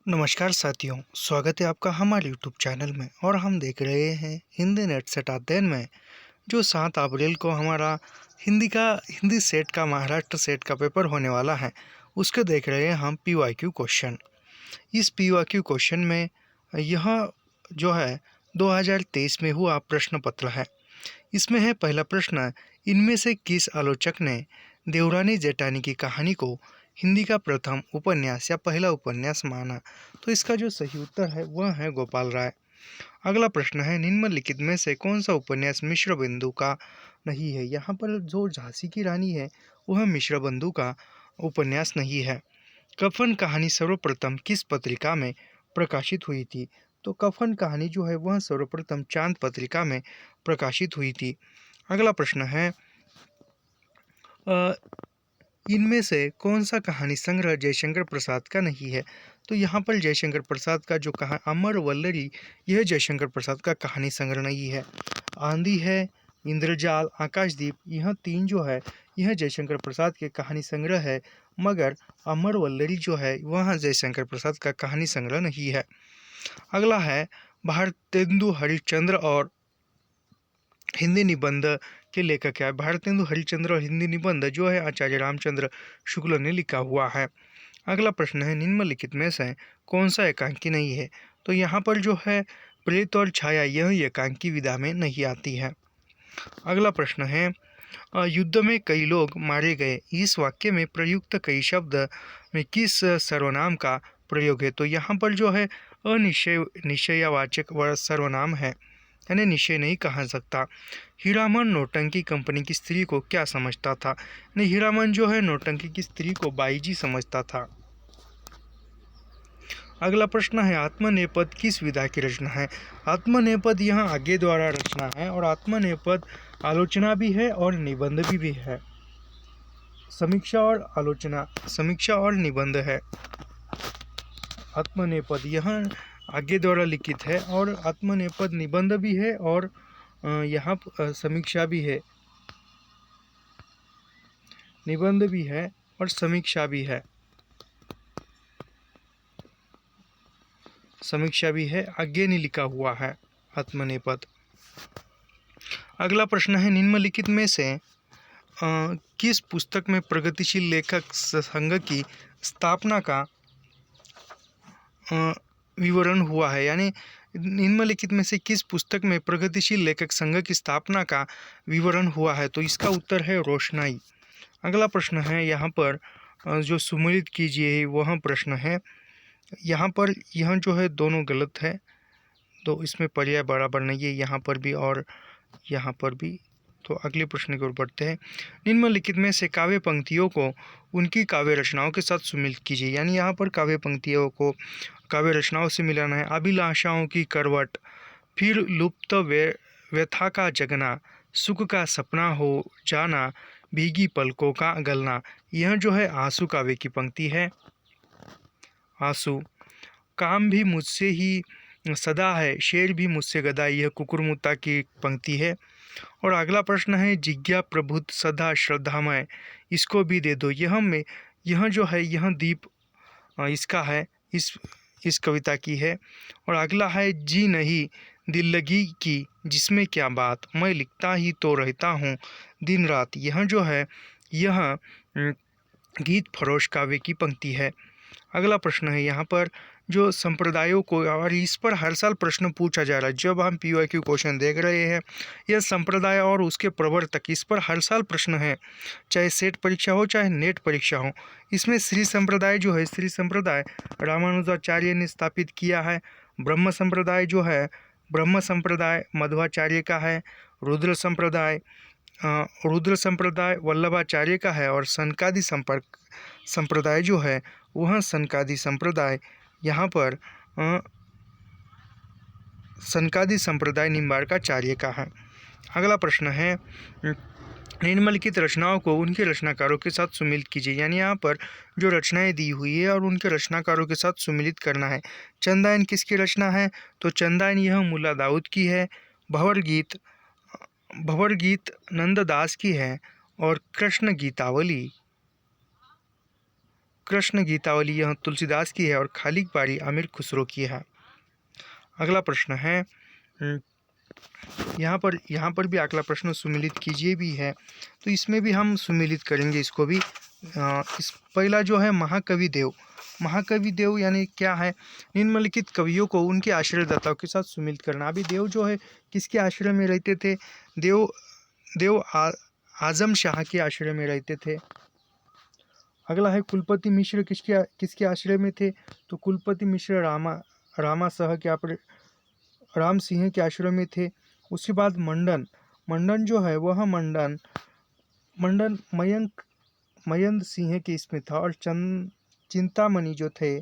नमस्कार साथियों, स्वागत है आपका हमारे यूट्यूब चैनल में। और हम देख रहे हैं हिंदी नेट सेट अध्ययन में जो 7 अप्रैल को हमारा हिंदी सेट का महाराष्ट्र सेट का पेपर होने वाला है, उसके देख रहे हैं हम पीवाईक्यू क्वेश्चन। इस पीवाईक्यू क्वेश्चन में यह जो है 2023 में हुआ प्रश्न पत्र है। इसमें है पहला प्रश्न, इनमें से किस आलोचक ने देवरानी जेठानी की कहानी को हिंदी का प्रथम उपन्यास या पहला उपन्यास माना? तो इसका जो सही उत्तर है वह है गोपाल राय। अगला प्रश्न है, निम्नलिखित में से कौन सा उपन्यास मिश्र बिंदु का नहीं है? यहाँ पर जो झांसी की रानी है वह मिश्र बिंदु का उपन्यास नहीं है। कफन कहानी सर्वप्रथम किस पत्रिका में प्रकाशित हुई थी? तो कफन कहानी जो है वह सर्वप्रथम चांद पत्रिका में प्रकाशित हुई थी। अगला प्रश्न है, इनमें से कौन सा कहानी संग्रह जयशंकर प्रसाद का नहीं है? तो यहाँ पर जयशंकर प्रसाद का जो कहा अमर वल्लरी, यह जयशंकर प्रसाद का कहानी संग्रह नहीं है। आंधी है, इंद्रजाल, आकाशदीप, यह 3 जो है यह जयशंकर प्रसाद के कहानी संग्रह है, मगर अमर वल्लरी जो है वह जयशंकर प्रसाद का कहानी संग्रह नहीं है। अगला है, भारतेंदु हरिश्चंद्र और हिंदी निबंध के लेखक है। भारतेंदु हरिश्चंद्र और हिंदी निबंध जो है आचार्य रामचंद्र शुक्ल ने लिखा हुआ है। अगला प्रश्न है, निम्नलिखित में से कौन सा एकांकी नहीं है? तो यहाँ पर जो है प्रेत और छाया, यह एकांकी विधा में नहीं आती है। अगला प्रश्न है, युद्ध में कई लोग मारे गए, इस वाक्य में प्रयुक्त कई शब्द में किस सर्वनाम का प्रयोग है? तो यहाँ पर जो है निश्चयवाचक सर्वनाम है, यानी निश्चय नहीं कहा सकता। हीरामन नौटंकी कंपनी की स्त्री को क्या समझता था? नहीं, हीरामन जो है नौटंकी की स्त्री को बाईजी समझता था। अगला प्रश्न है, आत्मनेपद किस विधा की रचना है? आत्मनेपद यह आगे द्वारा रचना है, और आत्मनेपद आलोचना भी है और निबंध भी है। समीक्षा और आलोचना, समीक्षा और निबंध है। आत्मनेपद यह आगे द्वारा लिखित है, और आत्मनेपद निबंध भी है, और यहाँ समीक्षा भी है, निबंध भी है और समीक्षा भी है। समीक्षा भी है, आगे नहीं लिखा हुआ है आत्मनेपद। अगला प्रश्न है, निम्नलिखित में से किस पुस्तक में प्रगतिशील लेखक संघ की स्थापना का विवरण हुआ है? यानी निम्नलिखित में से किस पुस्तक में प्रगतिशील लेखक संघ की स्थापना का विवरण हुआ है? तो इसका उत्तर है रोशनाई। अगला प्रश्न है, यहाँ पर जो सुमेलित कीजिए वह प्रश्न है। यहाँ पर यह जो है दोनों गलत है, तो इसमें पर्याय बराबर नहीं है, यहाँ पर भी और यहाँ पर भी। तो अगले प्रश्न की ओर बढ़ते हैं। निम्नलिखित में से काव्य पंक्तियों को उनकी काव्य रचनाओं के साथ सुमेलित कीजिए। यानी यहाँ पर काव्य पंक्तियों को काव्य रचनाओं से मिलाना है। अभिलाषाओं की करवट, फिर लुप्त व्यथा का जगना, सुख का सपना हो जाना, भीगी पलकों का गलना, यह जो है आंसू काव्य की पंक्ति है। आंसू, काम भी मुझसे ही सदा है, शेर भी मुझसे गदा, यह कुकुरमुत्ता की पंक्ति है। और अगला प्रश्न है, जिज्ञा प्रबुद्ध सदा श्रद्धामय, इसको भी दे दो, यह जो है यह दीप इसका है, इस कविता की है। और अगला है, जी नहीं दिल लगी की जिसमें क्या बात, मैं लिखता ही तो रहता हूँ दिन रात, यह जो है यह गीत फरोश काव्य की पंक्ति है। अगला प्रश्न है, यहाँ पर जो संप्रदायों को, और इस पर हर साल प्रश्न पूछा जा रहा है जब हम पीवाईक्यू क्वेश्चन देख रहे हैं, यह संप्रदाय और उसके प्रवर्तक, इस पर हर साल प्रश्न है, चाहे सेट परीक्षा हो चाहे नेट परीक्षा हो। इसमें श्री संप्रदाय जो है, श्री संप्रदाय रामानुजाचार्य ने स्थापित किया है। ब्रह्म संप्रदाय जो है, ब्रह्म संप्रदाय मध्वाचार्य का है। रुद्र संप्रदाय वल्लभाचार्य का है। और सनकादि संप्रदाय जो है वह सनकादि संप्रदाय, यहाँ पर सनकादि संप्रदाय निम्बार्काचार्य का है। अगला प्रश्न है, निम्नलिखित रचनाओं को उनके रचनाकारों के साथ सुमिलित कीजिए। यानी यहाँ पर जो रचनाएं दी हुई है और उनके रचनाकारों के साथ सुमिलित करना है। चंदायन किसकी रचना है? तो चंदायन यह मुल्ला दाऊद की है। भंवर गीत नंददास की है। और कृष्ण गीतावली कृष्ण गीतावली यह तुलसीदास की है और खाली पारी आमिर खुसरो की है। अगला प्रश्न है यहाँ पर भी अगला प्रश्न सुमिलित कीजिए भी है, तो इसमें भी हम सुमिलित करेंगे इसको भी। इस पहला जो है महाकवि देव यानी क्या है, निम्नलिखित कवियों को उनके आश्रयदाताओं के साथ सुमिलित करना। अभी देव जो है किसके आश्रय में रहते थे? देव आजम शाह के आश्रय में रहते थे। अगला है कुलपति मिश्र किसके आश्रय में थे? तो कुलपति मिश्र रामा शाह के राम सिंह के आश्रय में थे। उसके बाद मंडन जो है वह मंडन मयंक सिंह के इसमें था। और चिंतामणि जो थे,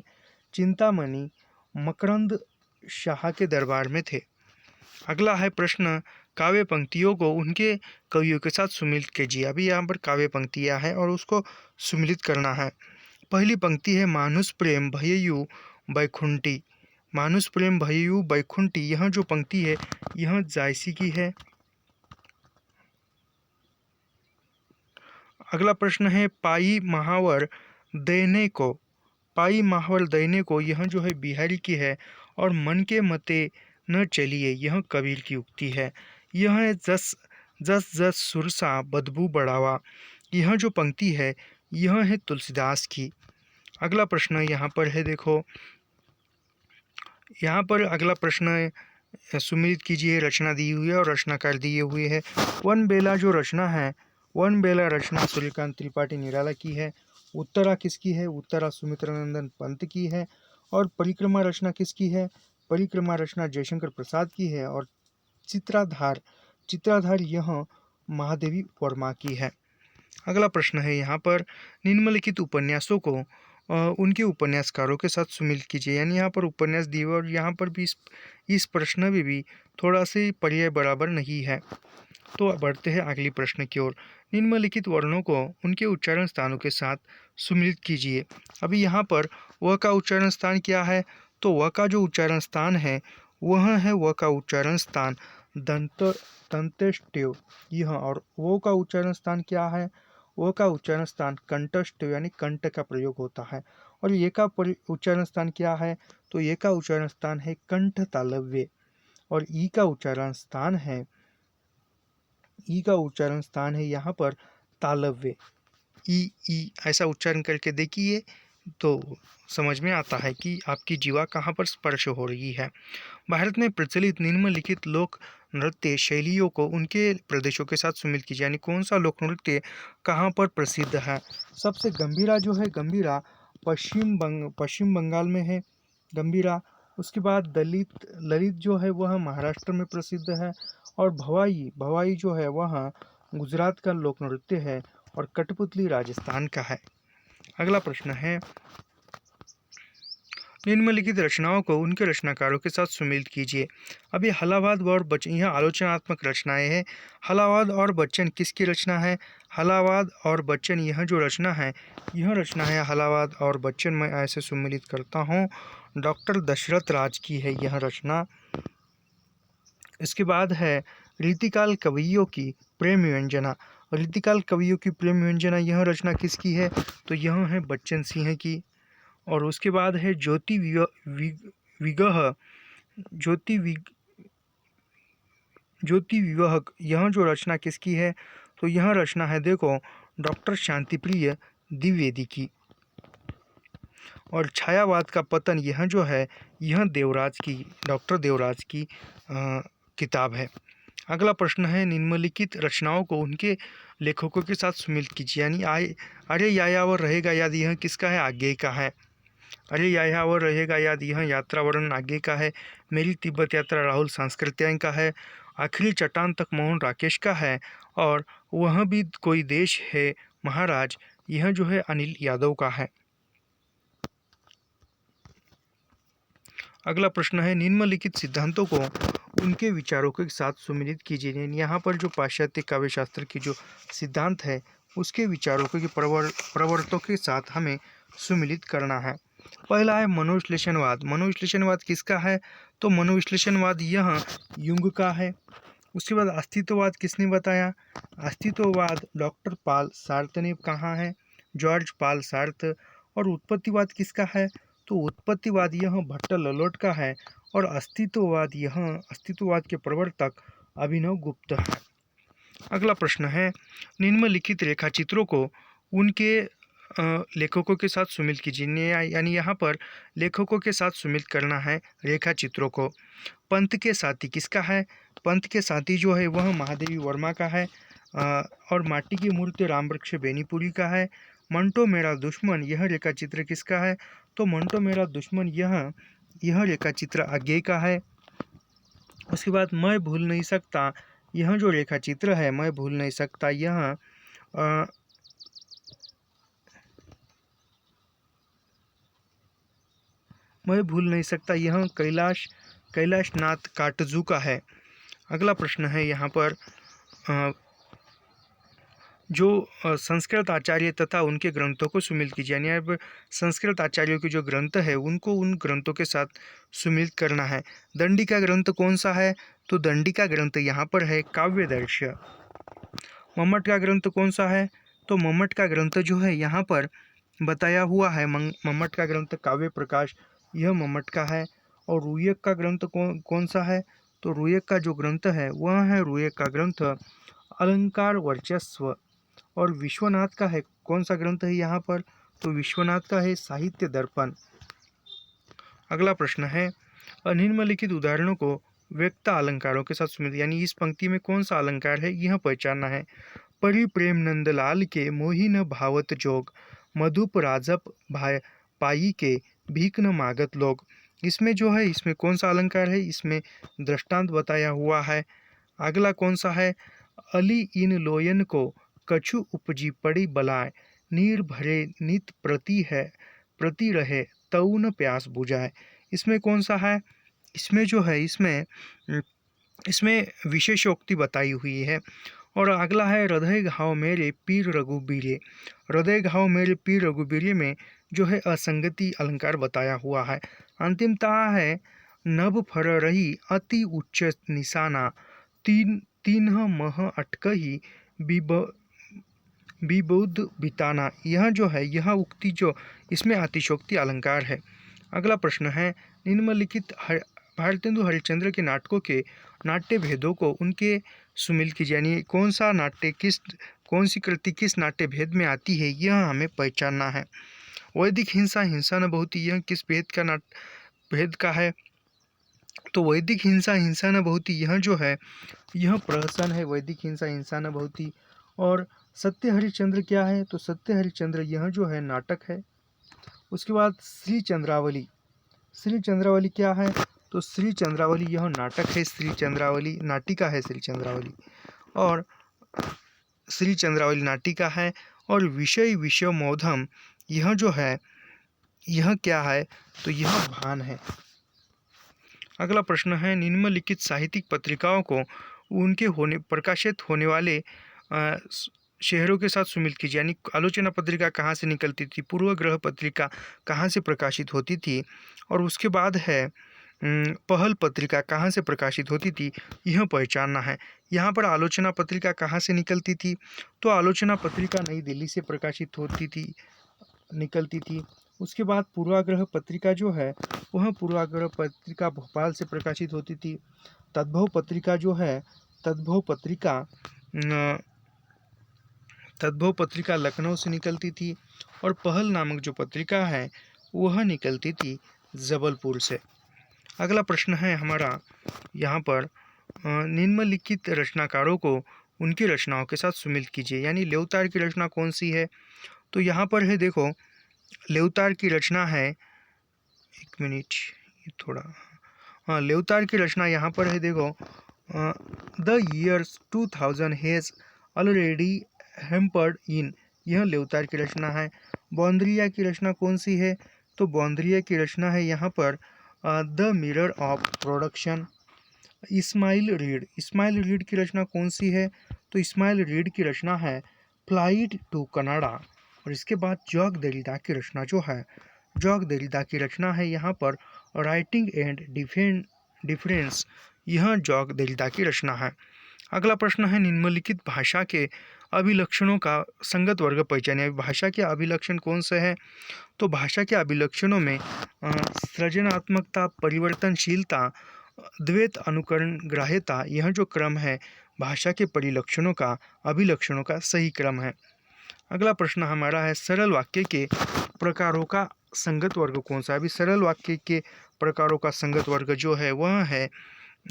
चिंतामणि मकरंद शाह के दरबार में थे। अगला है प्रश्न काव्य पंक्तियों को उनके कवियों के साथ सुमिलित कीजिए। अभी यहाँ पर काव्य पंक्तियाँ हैं और उसको सुमिलित करना है। पहली पंक्ति है मानुष प्रेम भययु बैकुंठी। मानुष प्रेम भययु बैकुंठी, यह जो पंक्ति है यह जायसी की है। अगला प्रश्न है पाई महावर दैने को, यह जो है बिहारी की है। और मन के मते न चलिए, यह कबीर की उक्ति है। यह है जस जस सुरसा बदबू बढ़ावा, यह जो पंक्ति है यह है तुलसीदास की। अगला प्रश्न यहाँ पर है, देखो यहाँ पर अगला प्रश्न सुमिलित कीजिए। रचना दी हुई है और रचनाकार दिए हुए है। वन बेला जो रचना है, वन बेला रचना सूर्यकांत त्रिपाठी निराला की है। उत्तरा किसकी है? उत्तरा सुमित्रानंदन पंत की है। और परिक्रमा रचना किसकी है? परिक्रमा रचना जयशंकर प्रसाद की है। और चित्राधार यह महादेवी वर्मा की है। अगला प्रश्न है यहाँ पर निम्नलिखित उपन्यासों को उनके उपन्यासकारों के साथ सुमिलित कीजिए। यानी यहाँ पर उपन्यास दिए और यहाँ पर भी इस प्रश्न में भी थोड़ा से पर्याय बराबर नहीं है। तो बढ़ते हैं अगली प्रश्न की ओर। निम्नलिखित वर्णों को उनके उच्चारण स्थानों के साथ सुमिलित कीजिए। अभी यहाँ पर व का उच्चारण स्थान क्या है? तो व का जो उच्चारण स्थान है वह है व का उच्चारण स्थान दंतेष्टय यह। और वो का उच्चारण स्थान क्या है? वो का उच्चारण स्थान कंठस्थ यानी कंठ का प्रयोग होता है। और ये का उच्चारण स्थान क्या है? तो ये का उच्चारण स्थान है कंठ तालव्य। और ई का उच्चारण स्थान है यहाँ पर तालव्य। ई ऐसा उच्चारण करके देखिए तो समझ में आता है कि आपकी जीवा कहाँ पर स्पर्श हो रही है। भारत में प्रचलित निम्नलिखित लोक नृत्य शैलियों को उनके प्रदेशों के साथ सुमिलित कीजिए। यानी कौन सा लोक नृत्य कहाँ पर प्रसिद्ध है? सबसे गंभीरा जो है, गंभीरा पश्चिम बंगाल में है गंभीरा। उसके बाद ललित जो है वह महाराष्ट्र में प्रसिद्ध है। और भवाई जो है वह गुजरात का लोक नृत्य है। और कठपुतली राजस्थान का है। अगला प्रश्न है निम्नलिखित रचनाओं को उनके रचनाकारों के साथ सुमिलित कीजिए। अभी हलावाद और बच्चन, यह आलोचनात्मक रचनाएं हैं। हलावाद और बच्चन किसकी रचना है? हलावाद और बच्चन, यह जो रचना है यह रचना है हलावाद और बच्चन। मैं ऐसे सुमिलित करता हूँ, डॉक्टर दशरथ राज की है यह रचना। इसके बाद है रीतिकाल कवियों की प्रेम व्यंजना। रीतिकाल कवियों की प्रेम व्यंजना, यह रचना किसकी है? तो यह है बच्चन सिंह की। और उसके बाद है ज्योति विवाह, यह जो रचना किसकी है? तो यह रचना है, देखो, डॉक्टर शांतिप्रिय द्विवेदी की। और छायावाद का पतन, यह जो है यह डॉक्टर देवराज की किताब है। अगला प्रश्न है निम्नलिखित रचनाओं को उनके लेखकों के साथ सुमिलित कीजिए। यानी अरे यायावर रहेगा याद, यह किसका है? आज्ञे का है। अरे यायावर रहेगा याद, यह यात्रा वर्णन आज्ञे का है। मेरी तिब्बत यात्रा राहुल सांस्कृत्यायन का है। आखिरी चट्टान तक मोहन राकेश का है। और वह भी कोई देश है महाराज, यह जो है अनिल यादव का है। अगला प्रश्न है निम्नलिखित सिद्धांतों को उनके विचारों के साथ सुमिलित कीजिए। यहाँ पर जो पाश्चात्य काव्यशास्त्र की जो सिद्धांत है उसके विचारों के प्रवर्तकों के साथ हमें सुमिलित करना है। पहला है मनोविश्लेषणवाद। मनोविश्लेषणवाद किसका है? तो मनोविश्लेषणवाद यह युंग का है। उसके बाद अस्तित्ववाद किसने बताया? अस्तित्ववाद डॉक्टर पाल सार्त्र ने कहा है, जॉर्ज पाल सार्त्र। और उत्पत्तिवाद किसका है? तो उत्पत्तिवाद यह भट्ट ललोट का है और अस्तित्ववाद के प्रवर्तक अभिनव गुप्त है। अगला प्रश्न है, निम्नलिखित रेखाचित्रों को उनके लेखकों के साथ सुमिलित कीजिए। यानी यहाँ पर लेखकों के साथ सुमिलित करना है रेखाचित्रों को। पंथ के साथी किसका है? पंथ के साथी जो है वह महादेवी वर्मा का है और माटी की मूर्ति रामवृक्ष बेनीपुरी का है। मंटो मेरा दुश्मन यह रेखाचित्र किसका है? तो मंटो मेरा दुश्मन यह रेखाचित्र आज्ञे का है। उसके बाद मैं भूल नहीं सकता यह जो रेखाचित्र है, मैं भूल नहीं सकता यह कैलाशनाथ काटजू का है। अगला प्रश्न है यहाँ पर जो संस्कृत आचार्य तथा उनके ग्रंथों को सुमिलित कीजिए। यानी अब संस्कृत आचार्यों के जो ग्रंथ है उनको उन ग्रंथों के साथ सुमिलित करना है। दंडी का ग्रंथ कौन सा है? तो दंडी का ग्रंथ यहाँ पर है काव्यदर्श। मम्मट का ग्रंथ कौन सा है? तो मम्मट का ग्रंथ जो है यहाँ पर बताया हुआ है, मम्मट का ग्रंथ काव्य प्रकाश, यह मम्मट का है। और रुयक का ग्रंथ कौन सा है? तो रुयक का जो ग्रंथ है वह है रुयक का ग्रंथ अलंकार वर्चस्व। और विश्वनाथ का है कौन सा ग्रंथ है यहाँ पर? तो विश्वनाथ का है साहित्य दर्पण। अगला प्रश्न है, निम्नलिखित उदाहरणों को व्यक्त अलंकारों के साथ सुमिलित, यानी इस पंक्ति में कौन सा अलंकार है यह पहचानना है। परि प्रेम नंदलाल के मोहि न भावत जोग, मधुप राजप पाई के भीख न मागत लोग। इसमें जो है इसमें कौन सा अलंकार है? इसमें दृष्टांत बताया हुआ है। अगला कौन सा है? अली इन लोयन को कछु उपजी पड़ी बलाय, नीर भरे नित प्रति रहे तऊ न प्यास बुझाए। इसमें कौन सा है? इसमें जो है इसमें विशेषोक्ति बताई हुई है। और अगला है हृदय घाव मेरे पीर रघुबीरे। हृदय घाव मेरे पीर रघुबीरे में जो है असंगति अलंकार बताया हुआ है। अंतिमतः है नभ फर रही अति उच्च निशाना, तीन मह अटकही विबुद्ध बिताना। यह जो है यह उक्ति जो इसमें अतिशोक्ति अलंकार है। अगला प्रश्न है, निम्नलिखित भारतेंदु हरिश्चंद्र के नाटकों के नाट्य भेदों को उनके सुमिलित कीजिए। यानी कौन सी कृति किस नाट्य भेद में आती है यह हमें पहचानना है। वैदिक हिंसा न बहुती यह किस भेद का है? तो वैदिक हिंसा न बहुती यह जो है यह प्रहसन है। वैदिक हिंसा न बहुती। और सत्य हरिश्चंद्र क्या है? तो सत्य हरिश्चंद्र यह जो है नाटक है। उसके बाद श्री चंद्रावली क्या है? तो श्री चंद्रावली यह नाटक है। श्री चंद्रावली नाटिका है। श्री चंद्रावली नाटिका है। और विषय मौधम यह जो है यह क्या है? तो यह भान है। अगला प्रश्न है, निम्नलिखित साहित्यिक पत्रिकाओं को उनके प्रकाशित होने वाले शहरों के साथ सुमिलित कीजिए। यानी आलोचना पत्रिका कहाँ से निकलती थी, पूर्वग्रह पत्रिका कहाँ से प्रकाशित होती थी, और उसके बाद है पहल पत्रिका कहाँ से प्रकाशित होती थी, यह पहचानना है। यहाँ पर आलोचना पत्रिका कहाँ से निकलती थी? तो आलोचना पत्रिका नई दिल्ली से प्रकाशित निकलती थी। उसके बाद पूर्वाग्रह पत्रिका जो है वह पूर्वाग्रह पत्रिका भोपाल से प्रकाशित होती थी। तद्भव पत्रिका लखनऊ से निकलती थी। और पहल नामक जो पत्रिका है वह निकलती थी जबलपुर से। अगला प्रश्न है हमारा यहाँ पर, निम्नलिखित रचनाकारों को उनकी रचनाओं के साथ सुमिलित कीजिए। यानी लेवतार की रचना कौन सी है? तो यहाँ पर है देखो, लेवतार की रचना है, एक मिनट लेवतार की रचना यहाँ पर है देखो, the years 2000 has already hampered in, यह लेवतार की रचना है। बौंदरिया की रचना कौन सी है? तो बौंदरिया की रचना है यहाँ पर the mirror of production. Ishmael Reed की रचना कौन सी है? तो इस्माइल रीड की रचना है फ्लाइट टू कनाडा। और इसके बाद जॉक देरिडा की रचना है यहाँ पर राइटिंग एंड डिफरेंस, यह जॉक देरिडा की रचना है। अगला प्रश्न है, निम्नलिखित भाषा के अभिलक्षणों का संगत वर्ग पहचानिए। भाषा के अभिलक्षण कौन से हैं? तो भाषा के अभिलक्षणों में सृजनात्मकता, परिवर्तनशीलता, द्वैत, अनुकरण, ग्राह्यता, यह जो क्रम है भाषा के परिलक्षणों का, अभिलक्षणों का सही क्रम है। अगला प्रश्न हमारा है सरल वाक्य के प्रकारों का संगत वर्ग कौन सा है? अभी सरल वाक्य के प्रकारों का संगत वर्ग जो है वह है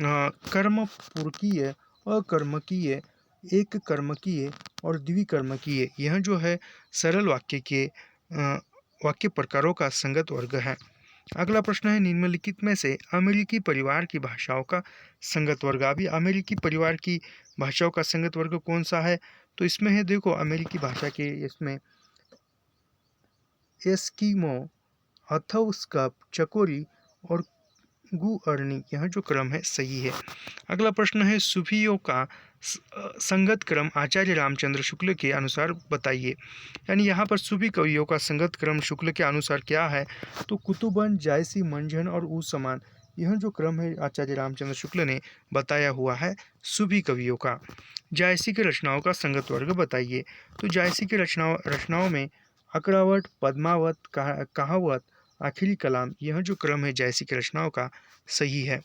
कर्मपूरकीय, अकर्मकीय, एक कर्मकीय और द्विकर्मकीय। यह जो है सरल वाक्य के वाक्य प्रकारों का संगत वर्ग है। अगला प्रश्न है निम्नलिखित में से अमेरिकी परिवार की भाषाओं का संगत वर्ग। अभी अमेरिकी परिवार की भाषाओं का संगत वर्ग कौन सा है? तो इसमें है देखो अमेरिकी भाषा के इसमें एस्किमो, हथौस्कप, चकोरी और गुअर्नी, यह जो क्रम है सही है। अगला प्रश्न है सूफियों का संगत क्रम आचार्य रामचंद्र शुक्ल के अनुसार बताइए। यानी यहाँ पर सूफी कवियों का संगत क्रम शुक्ल के अनुसार क्या है? तो कुतुबन, जायसी, मंझन और ऊसमान, यह जो क्रम है आचार्य रामचंद्र शुक्ल ने बताया हुआ है सूफी कवियों का। जायसी की रचनाओं का संगत वर्ग बताइए। तो जायसी की रचनाओं में अकड़ावट, पद्मावत, कहावत, आखिरी कलाम, यह जो क्रम है जायसी की रचनाओं का सही है।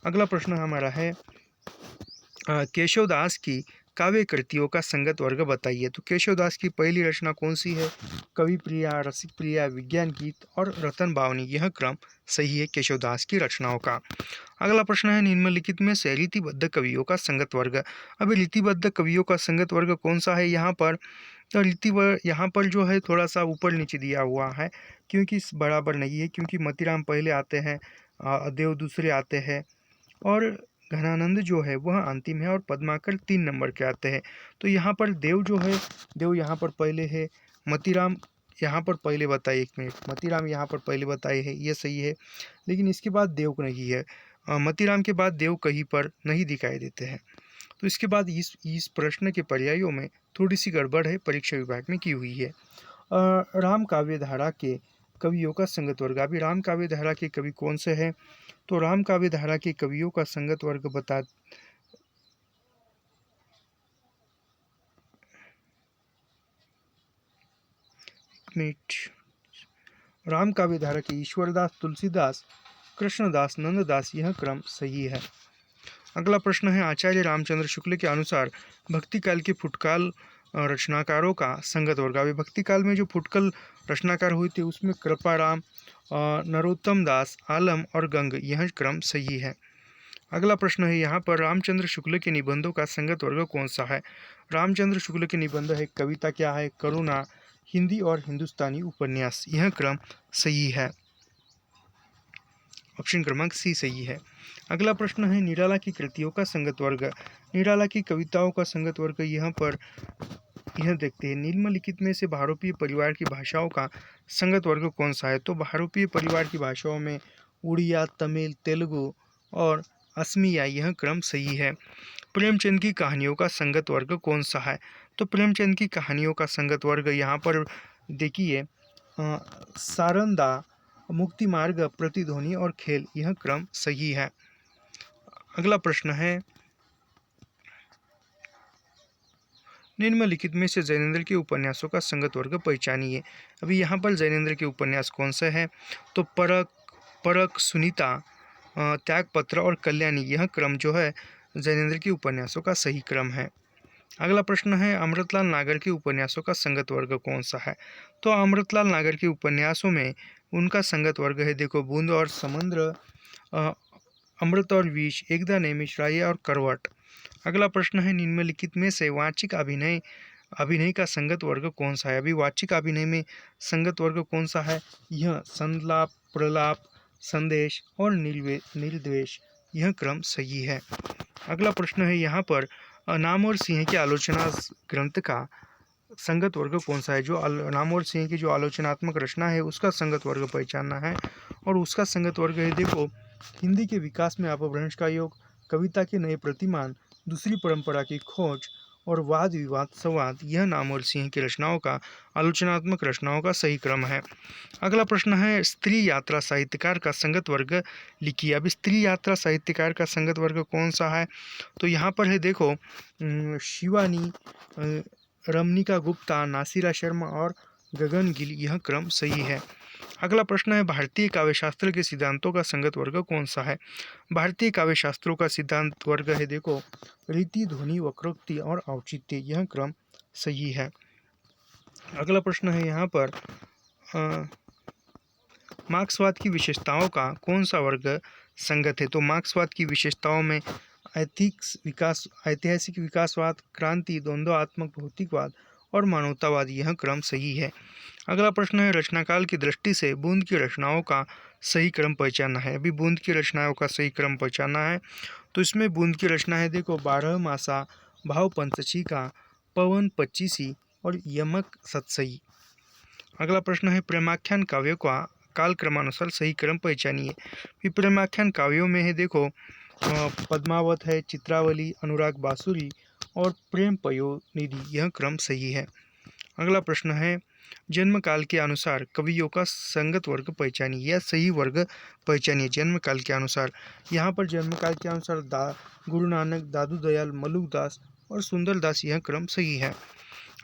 अगला प्रश्न हमारा है केशवदास की काव्य कृतियों का संगत वर्ग बताइए। तो केशवदास की पहली रचना कौन सी है? कवि प्रिया, रसिक प्रिया, विज्ञान गीत और रतन बावनी, यह क्रम सही है केशवदास की रचनाओं का। अगला प्रश्न है निम्नलिखित में से रीतिबद्ध कवियों का संगत वर्ग। अभी रीतिबद्ध कवियों का संगत वर्ग कौन सा है यहाँ पर? तो यहाँ पर जो है थोड़ा सा ऊपर नीचे दिया हुआ है क्योंकि बराबर नहीं है, क्योंकि मतीराम पहले आते हैं, देव दूसरे आते हैं और घनानंद जो है वह अंतिम है और पद्माकर 3 नंबर के आते हैं। तो यहाँ पर देव जो है, देव यहाँ पर पहले है, मतीराम यहाँ पर पहले बताए, 1 मिनट, मतीराम यहाँ पर पहले बताए है, ये सही है, लेकिन इसके बाद देव नहीं है। मतीराम के बाद देव कहीं पर नहीं दिखाई देते हैं। तो इसके बाद इस प्रश्न के पर्यायों में थोड़ी सी गड़बड़ है, परीक्षा विभाग ने की हुई है। राम काव्य धारा के कवियों का संगत वर्ग। अभी राम काव्य धारा के कवि कौन से हैं? तो राम काव्य धारा के कवियों का संगत वर्ग बता राम काव्य धारा के ईश्वरदास, तुलसीदास, कृष्णदास, नंददास, यह क्रम सही है। अगला प्रश्न है आचार्य रामचंद्र शुक्ल के अनुसार भक्ति काल के फुटकाल रचनाकारों का संगत वर्ग। अभी भक्ति काल में जो फुटकल रचनाकार हुए थे उसमें कृपाराम, नरोत्तम दास, आलम और गंग, यह क्रम सही है। अगला प्रश्न है यहाँ पर रामचंद्र शुक्ल के निबंधों का संगत वर्ग कौन सा है? रामचंद्र शुक्ल के निबंध है कविता, क्या है? करुणा, हिंदी और हिंदुस्तानी उपन्यास, यह क्रम सही है। ऑप्शन क्रमांक सी सही है। अगला प्रश्न है निराला की कृतियों का संगत वर्ग। निराला की कविताओं का संगत वर्ग यहाँ पर यह देखते हैं निम्नलिखित में से बहुरूपीय परिवार की भाषाओं का संगत वर्ग कौन सा है? तो बहुरूपीय परिवार की भाषाओं में उड़िया, तमिल, तेलुगु और असमिया, यह क्रम सही है। प्रेमचंद की कहानियों का संगत वर्ग कौन सा है? तो प्रेमचंद की कहानियों का संगत वर्ग यहाँ पर देखिए सारंदा, मुक्ति मार्ग, प्रतिध्वनि और खेल, यह क्रम सही है। अगला प्रश्न है निम्नलिखित में से जैनेंद्र के उपन्यासों का संगत वर्ग पहचानिए। अभी यहाँ पर जैनेंद्र के उपन्यास कौन से हैं? तो परक, सुनीता, त्यागपत्र और कल्याणी, यह क्रम जो है जैनेंद्र के उपन्यासों का सही क्रम है। अगला प्रश्न है अमृतलाल नागर के उपन्यासों का संगत वर्ग कौन सा है? तो अमृतलाल नागर के उपन्यासों में उनका संगत वर्ग है देखो बूंद और समुद्र, अमृत और विष, एकदा नैमिषारण्य और करवट। अगला प्रश्न है निम्नलिखित में से वाचिक अभिनय का संगत वर्ग कौन सा है? अभी वाचिक अभिनय में संगत वर्ग कौन सा है? यह संलाप, प्रलाप, संदेश और निर्द्वेश, यह क्रम सही है। अगला प्रश्न है यहाँ पर नाम और सिंह के आलोचना ग्रंथ का संगत वर्ग कौन सा है? जो नाम और सिंह की जो आलोचनात्मक रचना है उसका संगत वर्ग पहचानना है और उसका संगत वर्ग है देखो हिंदी के विकास में अपभ्रंश का योग, कविता के नए प्रतिमान, दूसरी परंपरा की खोज और वाद विवाद संवाद, यह नाम और सिंह की रचनाओं का आलोचनात्मक रचनाओं का सही क्रम है। अगला प्रश्न है स्त्री यात्रा साहित्यकार का संगत वर्ग लिखिए। अब स्त्री यात्रा साहित्यकार का संगत वर्ग कौन सा है? तो यहाँ पर है देखो शिवानी, रमनिका गुप्ता, नासिरा शर्मा और गगन गिल, यह क्रम सही है। अगला प्रश्न है, भारतीय काव्यशास्त्र के सिद्धांतों का संगत वर्ग कौन सा है? भारतीय काव्यशास्त्रों का सिद्धांत वर्ग है देखो रीति, ध्वनि, वक्रोक्ति और औचित्य, यह क्रम सही है। अगला प्रश्न है यहाँ पर मार्क्सवाद की विशेषताओं का कौन सा वर्ग संगत है? तो मार्क्सवाद की विशेषताओं में ऐतिहासिक विकासवाद, क्रांति, द्वंद्वात्मक भौतिकवाद और मानवतावाद, यह क्रम सही है। अगला प्रश्न है, रचनाकाल की दृष्टि से बूंद की रचनाओं का सही क्रम पहचानना है। अभी बूंद की रचनाओं का सही क्रम पहचानना है, तो इसमें बूंद की रचना है देखो बारहमासा, भाव पंचशिका, पवन पच्चीसी और यमक सतसई। अगला प्रश्न है, प्रेमाख्यान काव्यों का काल क्रमानुसार सही क्रम पहचानिए। प्रेमाख्यान काव्यों में है देखो पद्मावत है, चित्रावली, अनुराग बांसुरी और प्रेम पयोनिधि, यह क्रम सही है। अगला प्रश्न है, जन्म काल के अनुसार कवियों का संगत वर्ग पहचानिए या सही वर्ग पहचानिए। जन्म काल के अनुसार, यहाँ पर जन्म काल के अनुसार गुरु नानक, दादू दयाल, मलुकदास और सुंदरदास, यह क्रम सही है।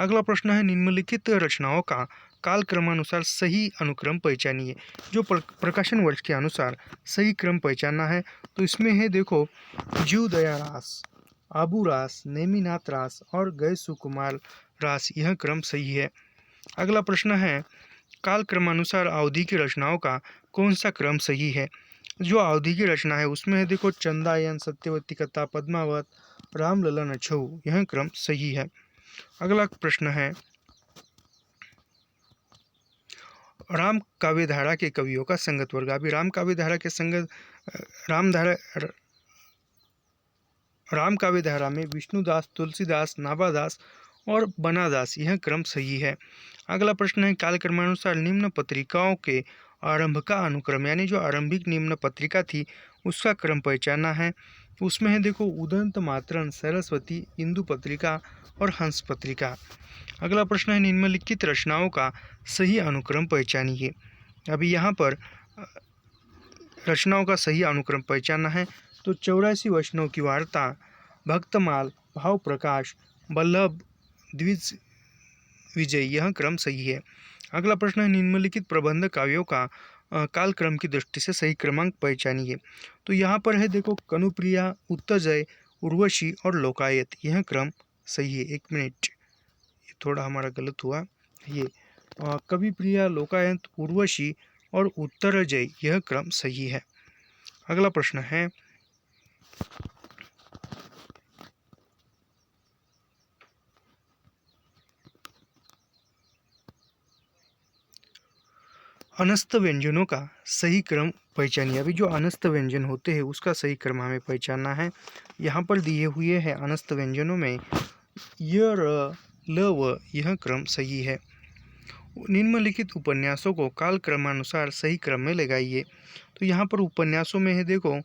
अगला प्रश्न है, निम्नलिखित रचनाओं का काल क्रमानुसार सही अनुक्रम पहचानिए। जो प्रकाशन वर्ष के अनुसार सही क्रम पहचानना है, तो इसमें है देखो जीव दया रास, आबू रास, नेमिनाथ रास और गए सुकुमार रास, यह क्रम सही है। अगला प्रश्न है, काल क्रमानुसार अवधि की रचनाओं का कौन सा क्रम सही है? जो अवधि की रचना है उसमें है देखो चंदायन, सत्यवती कथा, पद्मावत, राम ललन अछऊ, यह क्रम सही है। अगला प्रश्न है, राम काव्यधारा के कवियों का संगत वर्ग। अभी राम काव्यधारा के संगत राम काव्यधारा में विष्णुदास, तुलसीदास, नाभादास और बनादास, यह क्रम सही है। अगला प्रश्न है, काल क्रमानुसार निम्न पत्रिकाओं के आरंभ का अनुक्रम, यानी जो आरंभिक निम्न पत्रिका थी उसका क्रम पहचानना है। उसमें है देखो उदंत मातरन, सरस्वती, इंदु पत्रिका और हंस पत्रिका। अगला प्रश्न है, निम्नलिखित रचनाओं का सही अनुक्रम पहचानिए। अभी यहाँ पर रचनाओं का सही अनुक्रम पहचानना है, तो 84 वैष्णव की वार्ता, भक्तमाल, भाव प्रकाश, बल्लभ द्विज विजय, यह क्रम सही है। अगला प्रश्न है, निम्नलिखित प्रबंध काव्यों का काल क्रम की दृष्टि से सही क्रमांक पहचानिए। तो यहाँ पर है देखो कनुप्रिया, उत्तरजय, उर्वशी और लोकायत, यह क्रम सही है। एक मिनट, ये थोड़ा हमारा गलत हुआ, ये कवि प्रिया, लोकायत, उर्वशी और उत्तरजय, यह क्रम सही है। अगला प्रश्न है, अनस्त व्यंजनों का सही क्रम पहचानिए। अभी जो अनस्त व्यंजन होते हैं उसका सही क्रम हमें पहचानना है। यहाँ पर दिए हुए हैं अनस्त व्यंजनों में य, र, ल, व, यह क्रम सही है। निम्नलिखित उपन्यासों को काल क्रमानुसार सही क्रम में लगाइए। तो यहाँ पर उपन्यासों में है देखो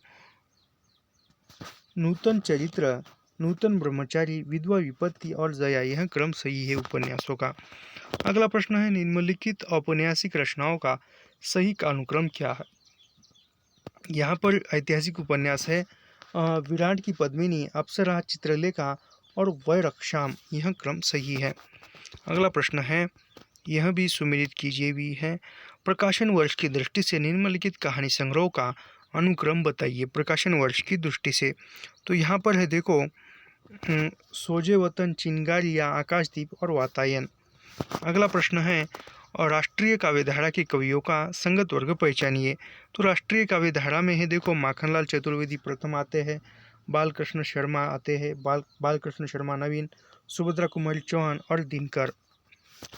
नूतन चरित्र, नूतन ब्रह्मचारी, विधवा विपत्ति और जया, यह क्रम सही है उपन्यासों का। अगला प्रश्न है, निम्नलिखित औपन्यासिक रचनाओं का सही अनुक्रम क्या है? यहाँ पर ऐतिहासिक उपन्यास है विराट की पद्मिनी, अप्सरा, चित्रलेखा और वैरक्षाम, यह क्रम सही है। अगला प्रश्न है, यह भी सुमेलित कीजिए भी है, प्रकाशन वर्ष की दृष्टि से निम्नलिखित कहानी संग्रह का अनुक्रम बताइए। प्रकाशन वर्ष की दृष्टि से, तो यहाँ पर है देखो सोजे वतन, चिंगारिया, आकाशदीप और वातायन। अगला प्रश्न है, और राष्ट्रीय काव्यधारा के कवियों का संगत वर्ग पहचानिए। तो राष्ट्रीय काव्यधारा में है देखो माखनलाल चतुर्वेदी प्रथम आते हैं, बालकृष्ण शर्मा आते हैं, बालकृष्ण शर्मा नवीन, सुभद्रा कुमारी चौहान और दिनकर।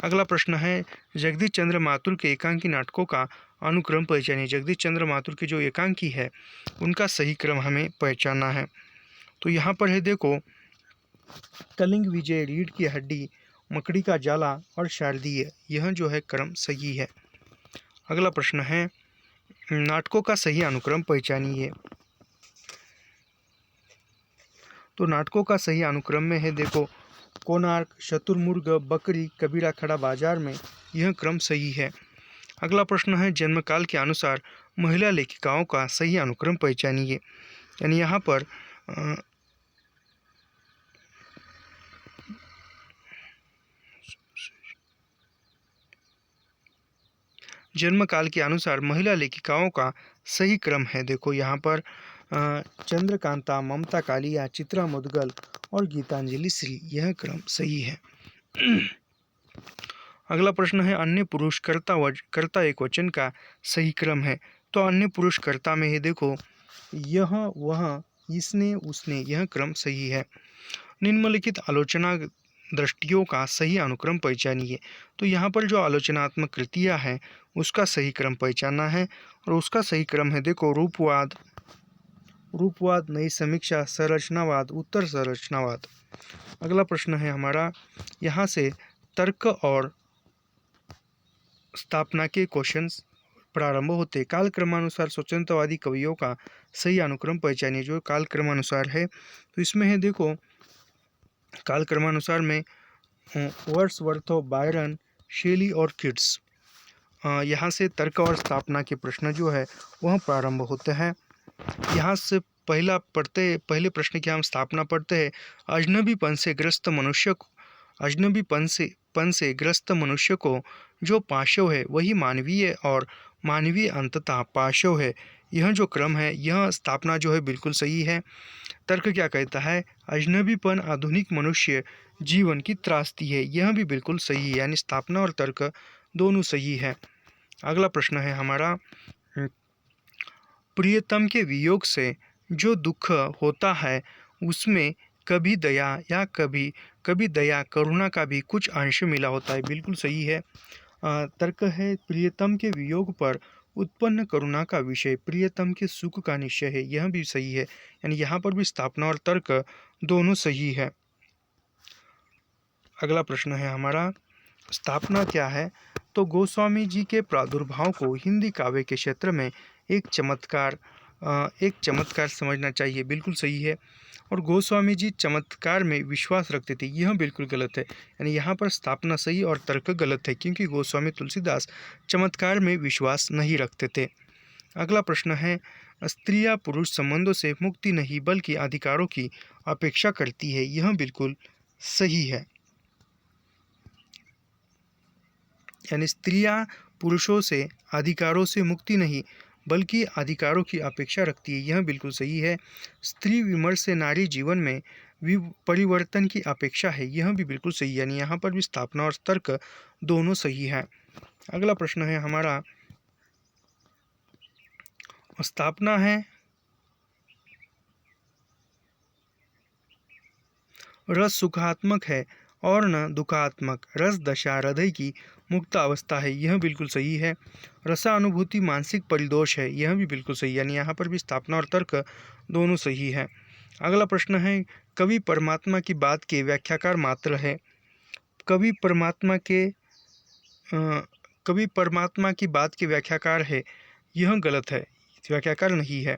अगला प्रश्न है, जगदीश चंद्र माथुर के एकांकी नाटकों का अनुक्रम पहचानिए। जगदीश चंद्र माथुर के जो एकांकी है उनका सही क्रम हमें पहचानना है। तो यहाँ पर है देखो कलिंग विजय, रीढ़ की हड्डी, मकड़ी का जाला और शारदीय, यह जो है क्रम सही है। अगला प्रश्न है, नाटकों का सही अनुक्रम पहचानिए। तो नाटकों का सही अनुक्रम में है देखो कोणार्क, शतुरमुर्ग, बकरी, कबीरा खड़ा बाजार में, यह क्रम सही है। अगला प्रश्न है, जन्मकाल के अनुसार महिला लेखिकाओं का सही अनुक्रम पहचानिए। यानी यहाँ पर जन्म काल के अनुसार महिला लेखिकाओं का सही क्रम है। देखो यहाँ पर चंद्रकांता, ममता कालिया, चित्रा मुदगल और गीतांजलि श्री, यह क्रम सही है। अगला प्रश्न है अन्य पुरुष कर्ता एक वचन का सही क्रम है। तो अन्य पुरुष कर्ता में ही देखो यह, वह, इसने, उसने, यह क्रम सही है। निम्नलिखित आलोचना दृष्टियों का सही अनुक्रम पहचानिए। तो यहाँ पर जो आलोचनात्मक कृतियाँ हैं उसका सही क्रम पहचानना है और उसका सही क्रम है देखो रूपवाद, नई समीक्षा, संरचनावाद, उत्तर संरचनावाद। अगला प्रश्न है हमारा, यहाँ से तर्क और स्थापना के क्वेश्चंस प्रारंभ होते। काल क्रमानुसार स्वतंत्रवादी कवियों का सही अनुक्रम पहचानिए। जो काल क्रमानुसार है तो इसमें है देखो काल क्रमानुसार में वर्ड्सवर्थ, बायरन, शेली और किट्स। यहाँ से तर्क और स्थापना के प्रश्न जो है वह प्रारंभ होते हैं। यहाँ से पहले प्रश्न की हम स्थापना पढ़ते हैं। अजनबीपन से ग्रस्त मनुष्य को जो पाशव है वही मानवीय और मानवीय अंततः पाशव है। यह जो क्रम है, यह स्थापना जो है बिल्कुल सही है। तर्क क्या कहता है, अजनबीपन आधुनिक मनुष्य जीवन की त्रासदी है, यह भी बिल्कुल सही है। यानी स्थापना और तर्क दोनों सही है। अगला प्रश्न है हमारा, प्रियतम के वियोग से जो दुख होता है उसमें कभी दया या कभी दया करुणा का भी कुछ अंश मिला होता है, बिल्कुल सही है। तर्क है प्रियतम के वियोग पर उत्पन्न करुणा का विषय प्रियतम के सुख का निश्चय है, यह भी सही है। यानी यहाँ पर भी स्थापना और तर्क दोनों सही है। अगला प्रश्न है हमारा, स्थापना क्या है। तो गोस्वामी जी के प्रादुर्भाव को हिंदी काव्य के क्षेत्र में एक चमत्कार समझना चाहिए, बिल्कुल सही है। और गोस्वामी जी चमत्कार में विश्वास रखते थे, यह बिल्कुल गलत है। यानी यहाँ पर स्थापना सही और तर्क गलत है, क्योंकि गोस्वामी तुलसीदास चमत्कार में विश्वास नहीं रखते थे। अगला प्रश्न है, स्त्रियां पुरुष संबंधों से मुक्ति नहीं बल्कि अधिकारों की अपेक्षा करती है, यह बिल्कुल सही है। यानी स्त्रियां पुरुषों से अधिकारों से मुक्ति नहीं बल्कि अधिकारों की अपेक्षा रखती है, यह बिल्कुल सही है। स्त्री विमर्श से नारी जीवन में परिवर्तन की अपेक्षा है, यह भी बिल्कुल सही है। यानी यहाँ पर भी स्थापना और तर्क दोनों सही है। अगला प्रश्न है हमारा, स्थापना है रस सुखात्मक है और न दुखात्मक, रस दशा हृदय की मुक्त अवस्था है, यह बिल्कुल सही है। रसानुभूति मानसिक परिदोष है, यह भी बिल्कुल सही है। यानी यहाँ पर भी स्थापना और तर्क दोनों सही है। अगला प्रश्न है, कवि परमात्मा की बात के व्याख्याकार मात्र है। कवि परमात्मा की बात के व्याख्याकार है, यह गलत है, व्याख्याकार नहीं है।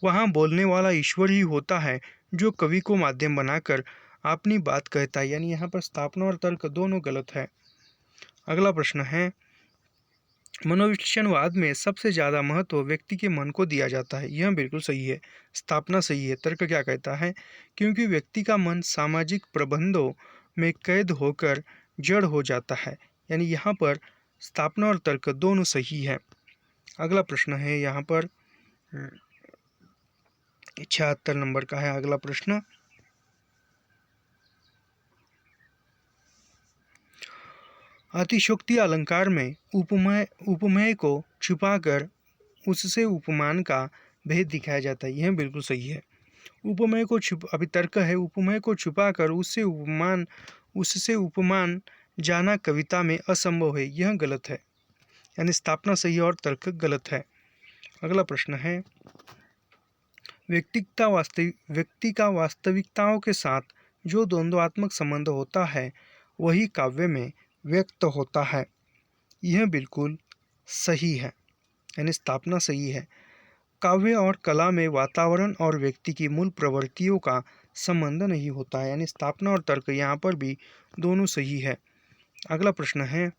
वहाँ बोलने वाला ईश्वर ही होता है जो कवि को माध्यम बनाकर अपनी बात कहता है। यानी यहाँ पर स्थापना और तर्क दोनों गलत है। अगला प्रश्न है, मनोविश्लेषणवाद में सबसे ज़्यादा महत्व व्यक्ति के मन को दिया जाता है, यह बिल्कुल सही है। स्थापना सही है। तर्क क्या कहता है, क्योंकि व्यक्ति का मन सामाजिक प्रबंधों में कैद होकर जड़ हो जाता है। यानी यहाँ पर स्थापना और तर्क दोनों सही है। अगला प्रश्न है यहाँ पर 76 नंबर का है अगला प्रश्न, अतिशोक्ति अलंकार में उपमेय को छुपाकर उससे उपमान का भेद दिखाया जाता है, यह बिल्कुल सही है। उपमेय को अभी तर्क है, उपमेय को छुपाकर उससे उपमान जाना कविता में असंभव है, यह गलत है। यानी स्थापना सही और तर्क गलत है। अगला प्रश्न है, व्यक्ति का वास्तविकताओं के साथ जो द्वंद्वात्मक संबंध होता है वही काव्य में व्यक्त होता है, यह बिल्कुल सही है। यानी स्थापना सही है। काव्य और कला में वातावरण और व्यक्ति की मूल प्रवृत्तियों का संबंध नहीं होता है। यानी स्थापना और तर्क यहाँ पर भी दोनों सही है। अगला प्रश्न है,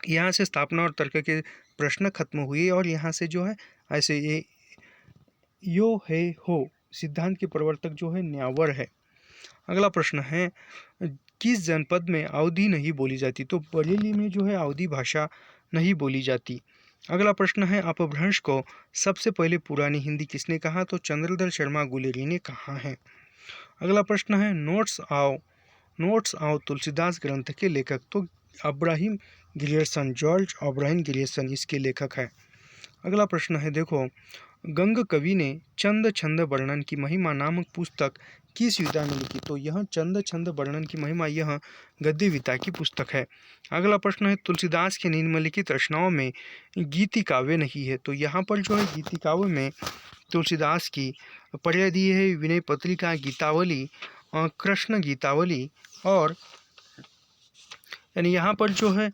यहाँ से स्थापना और तर्क के प्रश्न खत्म हुए और यहाँ से जो है ऐसे ये यो है हो सिद्धांत के प्रवर्तक जो है न्यावर है। अगला प्रश्न है, किस जनपद में अवधी नहीं बोली जाती। तो बरेली में जो है अवधी भाषा नहीं बोली जाती। अगला प्रश्न है, अपभ्रंश को सबसे पहले पुरानी हिंदी किसने कहा? तो चंद्रधर शर्मा गुलेरी ने कहा है। अगला प्रश्न है, नोट्स आओ तुलसीदास ग्रंथ के लेखक? तो Abraham Grierson, George Abraham Grierson इसके लेखक है। अगला प्रश्न है, देखो, गंग कवि ने चंद छंद वर्णन की महिमा नामक पुस्तक किस विधा में लिखी? तो यह चंद छंद वर्णन की महिमा यह गद्य विधा की पुस्तक है। अगला प्रश्न है, तुलसीदास के निम्नलिखित रचनाओं में गीति काव्य नहीं है? तो यहाँ पर जो है गीति काव्य में तुलसीदास की पर्याय दी है विनय पत्रिका, गीतावली, कृष्ण गीतावली, और यानी यहाँ पर जो है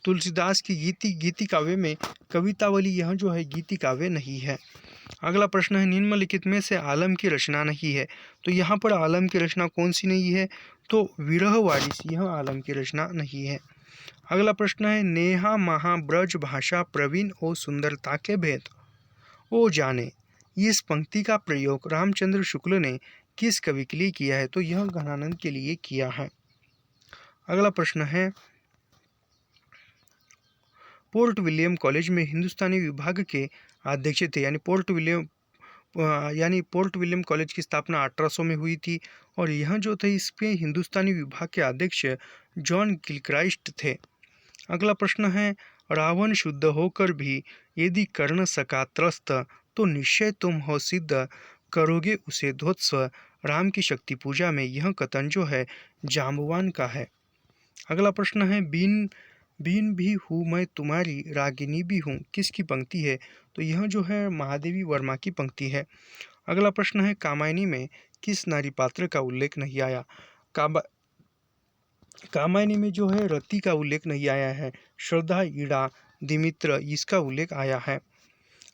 तुलसीदास की गीति काव्य में कवितावली, यह जो है गीति काव्य नहीं है। अगला प्रश्न है, निम्नलिखित में से आलम की रचना नहीं है? तो यहाँ पर आलम की रचना कौन सी नहीं है? तो विरह वारिस, यह आलम की रचना नहीं है। अगला प्रश्न है, नेहा महा ब्रज भाषा प्रवीण ओ सुंदरता के भेद ओ जाने, इस पंक्ति का प्रयोग रामचंद्र शुक्ल ने किस कवि के लिए किया है? तो यह घनानंद के लिए किया है। अगला प्रश्न है, पोर्ट विलियम कॉलेज में हिंदुस्तानी विभाग के अध्यक्ष थे? यानी पोर्ट विलियम कॉलेज की स्थापना 1800 में हुई थी, और यह जो थे इसके हिंदुस्तानी विभाग के अध्यक्ष जॉन गिलक्राइस्ट थे। अगला प्रश्न है, रावण शुद्ध होकर भी यदि कर्ण सका त्रस्त, तो निश्चय तुम हो सिद्ध करोगे उसे ध्वत्स्व, राम की शक्ति पूजा में यह कथन जो है जाम्बवान का है। अगला प्रश्न है, बीन भी हूँ मैं तुम्हारी रागिनी भी हूँ, किसकी पंक्ति है? तो यह जो है महादेवी वर्मा की पंक्ति है। अगला प्रश्न है, कामायनी में किस नारी पात्र का उल्लेख नहीं आया? कामायनी में जो है रति का उल्लेख नहीं आया है, श्रद्धा, ईड़ा, दिमित्र इसका उल्लेख आया है।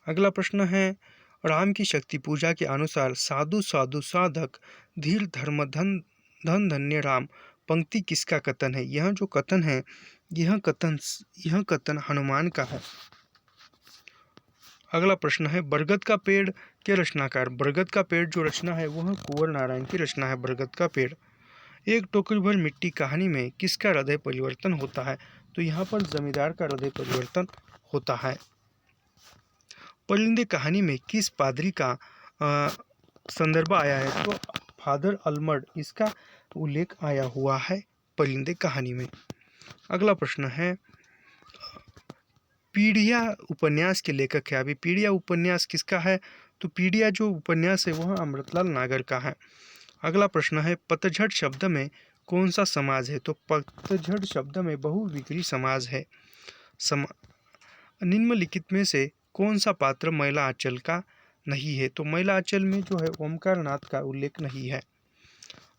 अगला प्रश्न है, राम की शक्ति पूजा के अनुसार साधु साधु साधक धीर धर्म धन धन धन्य राम पंक्ति किसका कथन है? यह जो कथन है यह कथन हनुमान का है। अगला प्रश्न है, बरगद का पेड़ के रचनाकार? बरगद का पेड़ जो रचना है वह कुंवर नारायण की रचना है, बरगद का पेड़। एक टोकरी भर मिट्टी कहानी में किसका हृदय परिवर्तन होता है? तो यहाँ पर जमींदार का हृदय परिवर्तन होता है। परिंदे कहानी में किस पादरी का संदर्भ आया है? तो फादर अलमर्ड इसका उल्लेख आया हुआ है परिंदे कहानी में। अगला प्रश्न है, पीढ़िया उपन्यास के लेखक है? अभी पीढ़िया उपन्यास किसका है? तो पीढ़िया जो उपन्यास है वह अमृतलाल नागर का है। अगला प्रश्न है, पतझड़ शब्द में कौन सा समाज है? तो पतझड़ शब्द में बहुविक्री समाज है। निम्नलिखित में से कौन सा पात्र महिला आंचल का नहीं है? तो महिला आंचल में जो है ओमकार नाथ का उल्लेख नहीं है।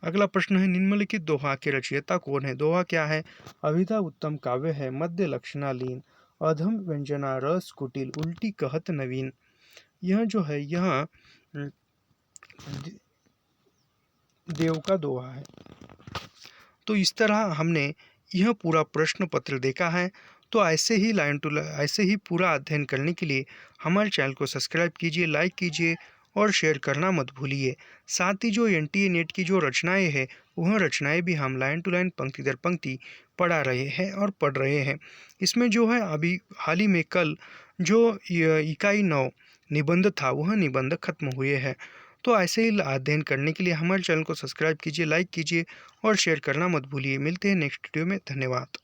अगला प्रश्न है, निम्नलिखित दोहा के रचयिता कौन है? दोहा क्या है? अभिधा उत्तम काव्य है, मध्य लक्षणालीन, अधम व्यंजना, रस कुटिल, उल्टी कहत नवीन। यह जो है यह देव का दोहा है। तो इस तरह हमने यह पूरा प्रश्न पत्र देखा है। तो ऐसे ही पूरा अध्ययन करने के लिए हमारे चैनल को सब्सक्राइब कीजिए, लाइक कीजिए और शेयर करना मत भूलिए। साथ ही जो NTA नेट की जो रचनाएं हैं वह रचनाएं भी हम लाइन टू लाइन पंक्ति दर पंक्ति पढ़ा रहे हैं और पढ़ रहे हैं। इसमें जो है अभी हाल ही में कल जो इकाई 9 निबंध था वह निबंध खत्म हुए हैं। तो ऐसे ही अध्ययन करने के लिए हमारे चैनल को सब्सक्राइब कीजिए, लाइक कीजिए और शेयर करना मत भूलिए। मिलते हैं नेक्स्ट वीडियो में। धन्यवाद।